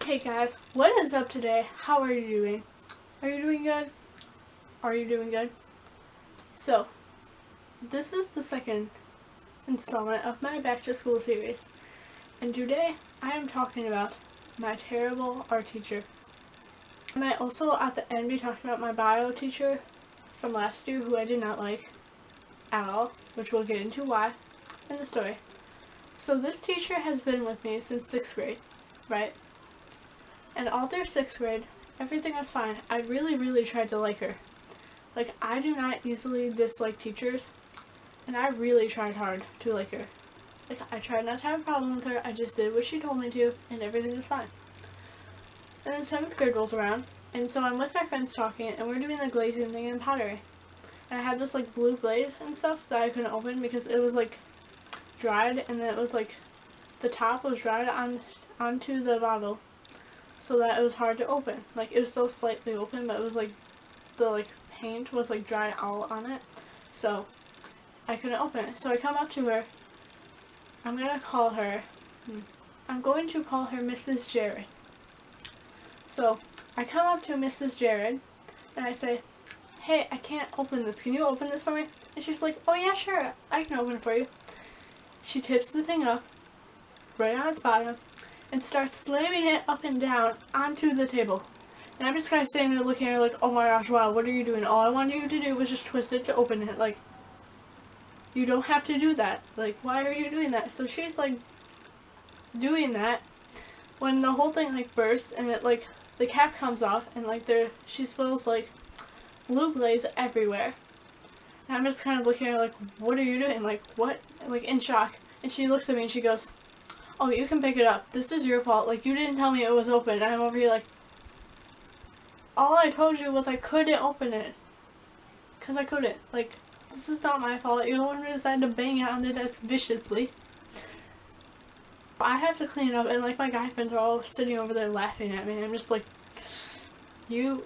Hey guys, what is up today? How are you doing? Are you doing good? Are you doing good? So, this is the second installment of my Back to School series. And today, I am talking about my terrible art teacher. I might also at the end be talking about my bio teacher from last year who I did not like at all, which we'll get into why in the story. So this teacher has been with me since 6th grade, right? And all through 6th grade, everything was fine. I really tried to like her. Like, I do not easily dislike teachers, and I really tried hard to like her. Like, I tried not to have a problem with her, I just did what she told me to, and everything was fine. And then 7th grade rolls around, and so I'm with my friends talking, and we're doing the glazing thing in pottery. And I had this, like, blue glaze and stuff that I couldn't open because it was, like, dried, and then it was, like, the top was dried onto the bottle, so that it was hard to open. Like, it was still slightly open, but it was, like, the, like, paint was, like, dried all on it, so I couldn't open it. So I come up to her. I'm going to call her Mrs. Jared. So I come up to Mrs. Jared, and I say, hey, I can't open this. Can you open this for me? And she's like, oh yeah, sure, I can open it for you. She tips the thing up, right on its bottom, and starts slamming it up and down onto the table. And I'm just kind of standing there looking at her like, oh my gosh, wow, what are you doing? All I wanted you to do was just twist it to open it. Like, you don't have to do that. Like, why are you doing that? So she's like doing that when the whole thing like bursts and it like the cap comes off and like she spills like blue glaze everywhere. And I'm just kind of looking at her like, what are you doing? Like, what? Like, in shock. And she looks at me and she goes, oh, you can pick it up. This is your fault. Like, you didn't tell me it was open. And I'm over here like, all I told you was I couldn't open it. Because I couldn't. Like, this is not my fault. You're the one who decided to bang on the desk viciously. I have to clean it up, and like my guy friends are all sitting over there laughing at me. And I'm just like, you.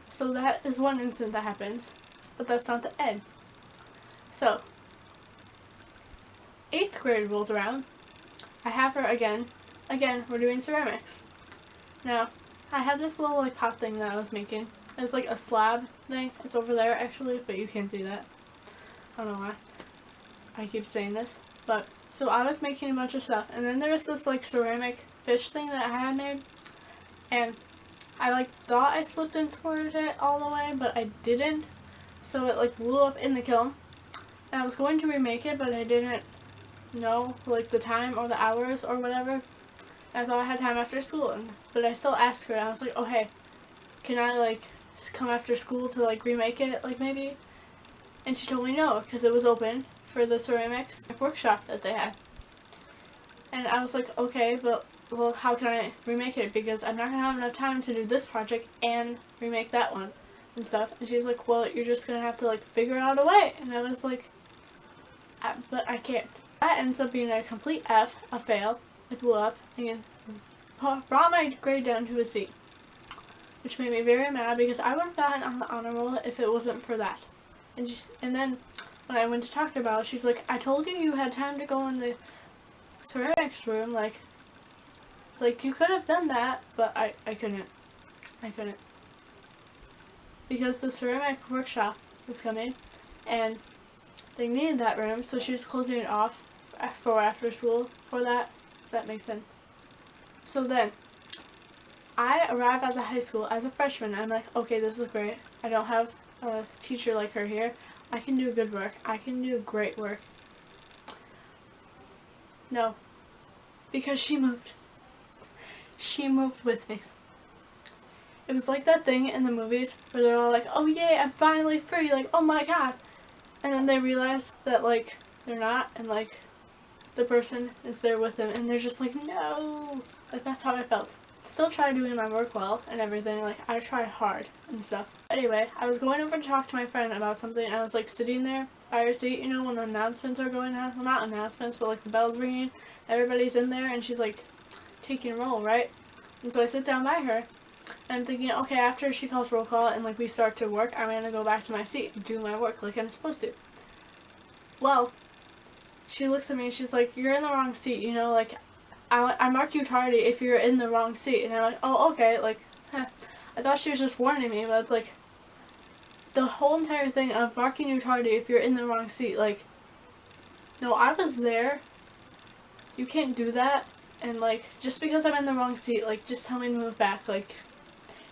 So that is one incident that happens. But that's not the end. So, 8th grade rolls around. I have her again. Again, we're doing ceramics. Now, I had this little like pot thing that I was making. It was like a slab thing. It's over there actually, but you can't see that. I don't know why I keep saying this. But, so I was making a bunch of stuff. And then there was this like ceramic fish thing that I had made. And I like thought I slipped and squirted it all the way, but I didn't. So it like blew up in the kiln. And I was going to remake it, but I didn't know like the time or the hours or whatever. I thought I had time after school, but I still asked her, and I was like, oh hey, can I like come after school to like remake it, like maybe? And she told me no, because it was open for the ceramics workshop that they had. And I was like, okay, but well, how can I remake it, because I'm not gonna have enough time to do this project and remake that one and stuff. And she's like, well, you're just gonna have to like figure out a way. And I was like, but I can't. That ends up being a complete F, a fail. It blew up and brought my grade down to a C, which made me very mad because I would have gotten on the honor roll if it wasn't for that. And then when I went to talk to her about it, she's like, I told you you had time to go in the ceramics room, like you could have done that, but I couldn't. Because the ceramic workshop was coming and they needed that room, so she was closing it off for after school for that. If that makes sense. So then, I arrive at the high school as a freshman. I'm like, okay, this is great. I don't have a teacher like her here. I can do good work. I can do great work. No. Because she moved. She moved with me. It was like that thing in the movies where they're all like, oh yay, I'm finally free. Like, oh my god. And then they realize that, like, they're not. And, like, the person is there with them, and they're just like, no. Like, that's how I felt. Still try doing my work well and everything. Like, I try hard and stuff. Anyway, I was going over to talk to my friend about something. I was like sitting there by her seat, you know, when the announcements are going on. Well, not announcements, but like the bell's ringing. Everybody's in there, and she's like taking roll, right? And so I sit down by her, and I'm thinking, okay, after she calls roll call and like we start to work, I'm gonna go back to my seat and do my work like I'm supposed to. Well, she looks at me and she's like, you're in the wrong seat, you know, like, I mark you tardy if you're in the wrong seat. And I'm like, oh, okay, like, huh. I thought she was just warning me, but it's like, the whole entire thing of marking you tardy if you're in the wrong seat, like, no, I was there. You can't do that. And, like, just because I'm in the wrong seat, like, just tell me to move back. Like,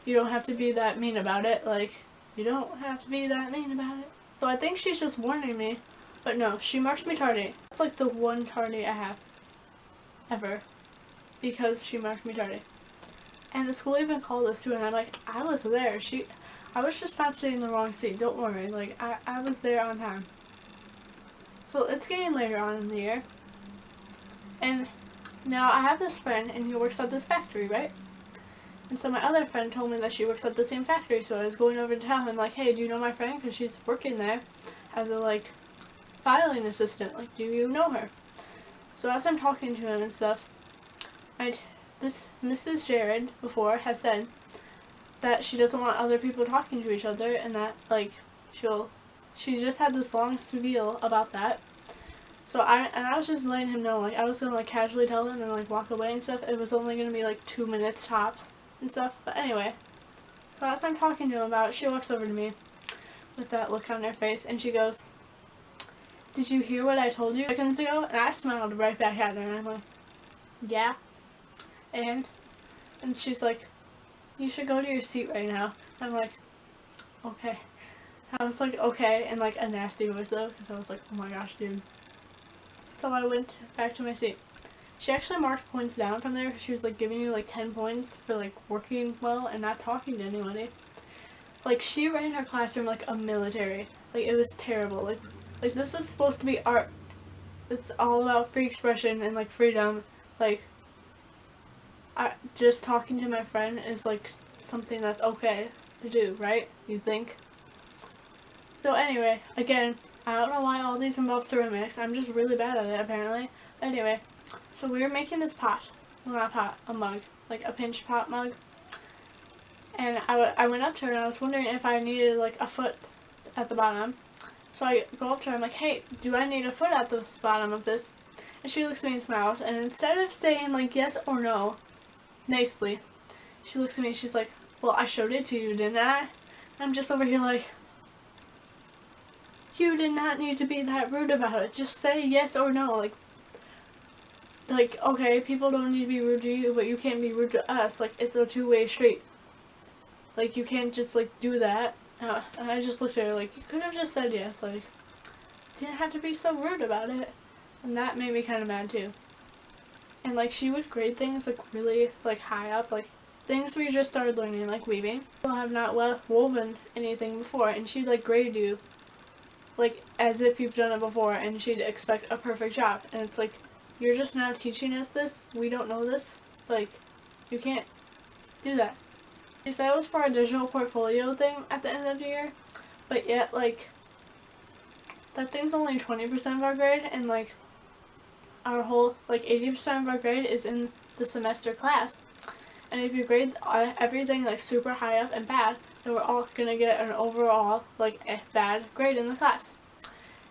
you don't have to be that mean about it. Like, you don't have to be that mean about it. So I think she's just warning me. But no, she marks me tardy. It's like the one tardy I have. Ever. Because she marked me tardy. And the school even called us too, and I'm like, I was there. I was just not sitting in the wrong seat. Don't worry. Like, I was there on time. So it's getting later on in the year. And now I have this friend, and he works at this factory, right? And so my other friend told me that she works at the same factory, so I was going over to tell him, like, hey, do you know my friend? Because she's working there as a, like, filing assistant. Like, do you know her? So as I'm talking to him and stuff, this Mrs. Jared before has said that she doesn't want other people talking to each other, and that, like, she just had this long spiel about that. So I was just letting him know, like, I was gonna, like, casually tell him and, like, walk away and stuff. It was only gonna be, like, 2 minutes tops and stuff. But anyway, so as I'm talking to him about it, she walks over to me with that look on her face, and she goes, did you hear what I told you seconds ago? And I smiled right back at her, and I'm like, yeah. And she's like, you should go to your seat right now. I'm like, okay. I was like, okay, in, like, a nasty voice though, because I was like, oh my gosh, dude. So I went back to my seat. She actually marked points down from there because she was, like, giving you, like, 10 points for, like, working well and not talking to anybody. Like, she ran her classroom like a military. Like, it was terrible. Like this is supposed to be art. It's all about free expression and, like, freedom. Like, just talking to my friend is, like, something that's okay to do, right? You think? So anyway, again, I don't know why all these involve ceramics. I'm just really bad at it, apparently. Anyway, so we were making this pot. Well, not pot, a mug. Like a pinch pot mug. And I went up to her and I was wondering if I needed, like, a foot at the bottom. So I go up to her, I'm like, hey, do I need a foot at the bottom of this? And she looks at me and smiles. And instead of saying, like, yes or no, nicely, she looks at me and she's like, well, I showed it to you, didn't I? And I'm just over here like, you did not need to be that rude about it. Just say yes or no. Like, okay, people don't need to be rude to you, but you can't be rude to us. Like, it's a two-way street. Like, you can't just, like, do that. And I just looked at her like, you could have just said yes. Like, didn't have to be so rude about it. And that made me kind of mad, too. And, like, she would grade things, like, really, like, high up. Like, things we just started learning, like weaving. People have not woven anything before, and she'd, like, grade you, like, as if you've done it before, and she'd expect a perfect job. And it's like, you're just now teaching us this? We don't know this? Like, you can't do that. She said it was for a digital portfolio thing at the end of the year, but yet, like, that thing's only 20% of our grade, and, like, our whole, like, 80% of our grade is in the semester class. And if you grade everything, like, super high up and bad, then we're all gonna get an overall, like, a bad grade in the class.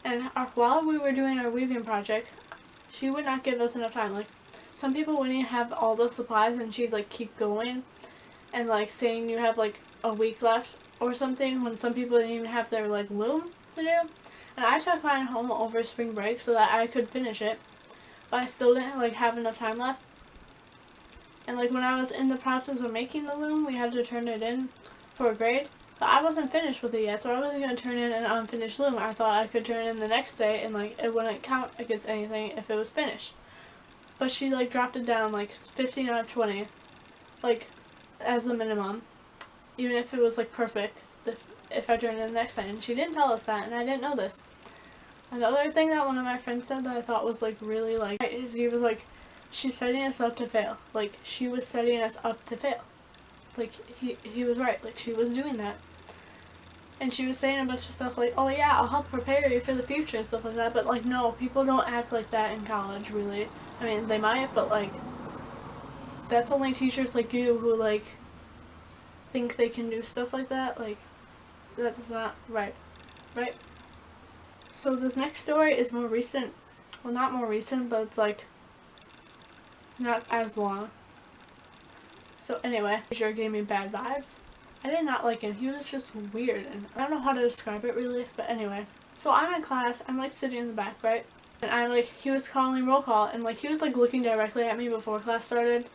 And while we were doing our weaving project, she would not give us enough time. Like, some people wouldn't even have all the supplies, and she'd, like, keep going and, like, saying you have, like, a week left or something, when some people didn't even have their, like, loom to do. And I took mine home over spring break so that I could finish it, but I still didn't, like, have enough time left. And, like, when I was in the process of making the loom, we had to turn it in for a grade, but I wasn't finished with it yet, so I wasn't going to turn in an unfinished loom. I thought I could turn it in the next day, and, like, it wouldn't count against anything if it was finished. But she, like, dropped it down, like, 15 out of 20, like, as the minimum, even if it was, like, perfect, if I turned it in the next time. And she didn't tell us that, and I didn't know this. Another thing that one of my friends said that I thought was, like, really, like, is he was like, she's setting us up to fail. Like, she was setting us up to fail. Like, he was right. Like, she was doing that. And she was saying a bunch of stuff like, oh yeah, I'll help prepare you for the future and stuff like that. But, like, no, people don't act like that in college, really. I mean, they might, but, like, that's only teachers like you who, like, think they can do stuff like that. Like, that's not right. Right? So this next story is more recent. Well, not more recent, but it's, like, not as long. So anyway, teacher gave me bad vibes. I did not like him. He was just weird, and I don't know how to describe it really, but anyway. So I'm in class, I'm like sitting in the back, right? And I'm like, he was calling roll call, and like he was like looking directly at me before class started.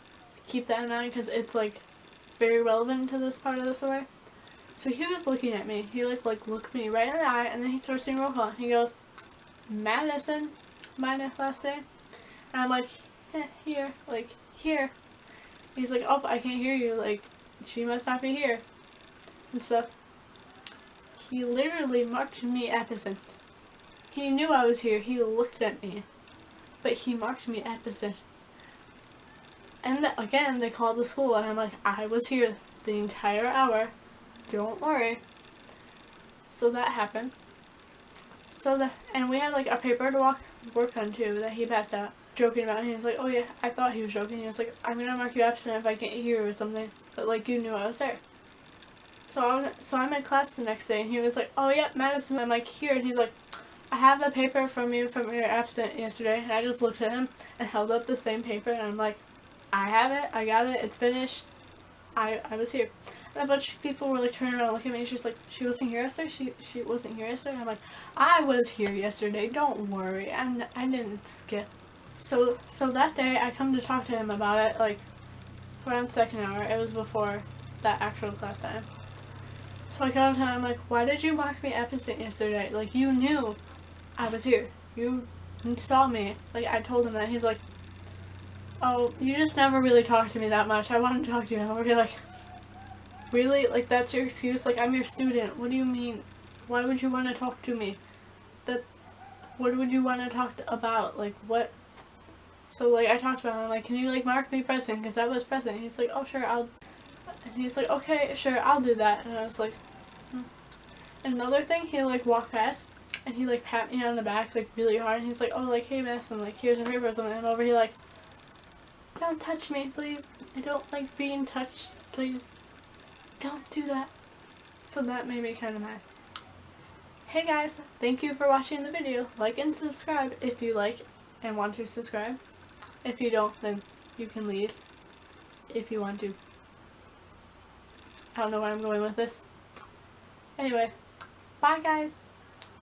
Keep that in mind because it's like very relevant to this part of the story. So he was looking at me. He like looked me right in the eye, and then he starts saying roll call. He goes, Madison, my last name. And I'm like, here, like here. He's like, oh, I can't hear you. Like, she must not be here and stuff. He literally marked me absent. He knew I was here. He looked at me, but he marked me absent. And again, they called the school, and I'm like, I was here the entire hour. Don't worry. So that happened. And we had like a paper to work on too that he passed out, joking about. And he was like, oh yeah, I thought he was joking. He was like, I'm gonna mark you absent if I can't hear you or something. But like you knew I was there. So I'm in class the next day, and he was like, oh yeah, Madison. I'm like, here, and he's like, I have the paper from you from your absent yesterday. And I just looked at him and held up the same paper, and I'm like, I have it, I got it, it's finished. I was here. And a bunch of people were like turning around and looking at me, and she's like, she wasn't here yesterday? She wasn't here yesterday? I'm like, I was here yesterday, don't worry, I didn't skip. So that day I come to talk to him about it, like around second hour. It was before that actual class time. So I come to him, I'm like, why did you mark me absent yesterday? Like, you knew I was here. You saw me. Like, I told him that. He's like, oh, you just never really talked to me that much. I wanted to talk to you. And I'll be like, really? Like, that's your excuse? Like, I'm your student. What do you mean? Why would you want to talk to me? What would you want to talk about? Like, what? So, like, I talked about him. I'm like, can you, like, mark me present? Because I was present. He's like, oh, sure, and he's like, okay, sure, I'll do that. And I was like, Another thing, he, like, walked past, and he, like, pat me on the back, like, really hard. And he's like, oh, like, hey, miss, and, like, here's a paper or something. And over here, like, don't touch me, please. I don't like being touched. Please, don't do that. So that made me kind of mad. Hey guys, thank you for watching the video. Like and subscribe if you like and want to subscribe. If you don't, then you can leave if you want to. I don't know where I'm going with this. Anyway, bye guys.